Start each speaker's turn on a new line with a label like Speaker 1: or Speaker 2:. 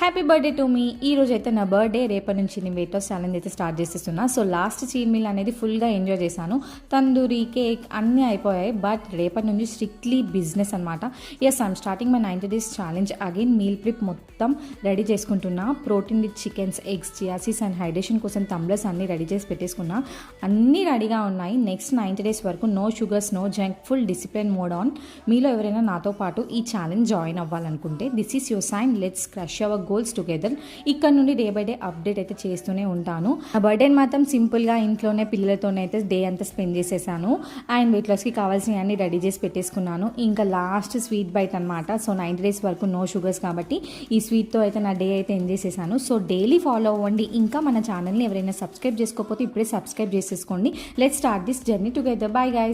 Speaker 1: Happy birthday to me. ఈ రోజు అయితే నా బర్త్డే. రేపటి నుంచి నేను వెయిట్ లాస్ ఛాలెంజ్ అయితే స్టార్ట్ చేసేస్తున్నా. సో లాస్ట్ చీట్ మీల్ అనేది ఫుల్గా ఎంజాయ్ చేశాను. తందూరి, కేక్ అన్నీ అయిపోయాయి. బట్ రేపటి నుంచి స్ట్రిక్ట్లీ బిజినెస్ అనమాట. Yes, I'm starting my 90 days challenge again. Meal prep మొత్తం రెడీ చేసుకుంటున్నా. ప్రోటీన్ రిచ్ చికెన్స్, ఎగ్స్, చియాసీస్ అండ్ హైడ్రేషన్ కోసం టంబ్లర్స్ అన్నీ రెడీ చేసి పెట్టేసుకున్నా. అన్నీ రెడీగా ఉన్నాయి. నెక్స్ట్ 90 days వరకు no sugars, no junk, full discipline mode on. మీలో ఎవరైనా నాతో పాటు ఈ ఛాలెంజ్ జాయిన్ అవ్వాలనుకుంటే this is your sign. Let's crush our goals together. ఇక్కడ నుండి డే బై డే అప్డేట్ అయితే చేస్తూనే ఉంటాను. ఆ బర్త్డేని మాత్రం సింపుల్గా ఇంట్లోనే పిల్లలతోనైతే డే అంతా స్పెండ్ చేసేసాను. అండ్ వెయిట్ లాస్కి కావాల్సినవి అన్ని రెడీ చేసి పెట్టేసుకున్నాను. ఇంకా లాస్ట్ స్వీట్ బైట్ అనమాట. సో 90 days వరకు నో షుగర్స్ కాబట్టి ఈ స్వీట్తో అయితే నా డే అయితే ఎంజాయ్ చేసేసాను. సో డైలీ ఫాలో అవ్వండి. ఇంకా మన ఛానల్ని ఎవరైనా సబ్స్క్రైబ్ చేసుకోకపోతే ఇప్పుడే సబ్స్క్రైబ్ చేసేసుకోండి. Let's start this journey together. Bye guys.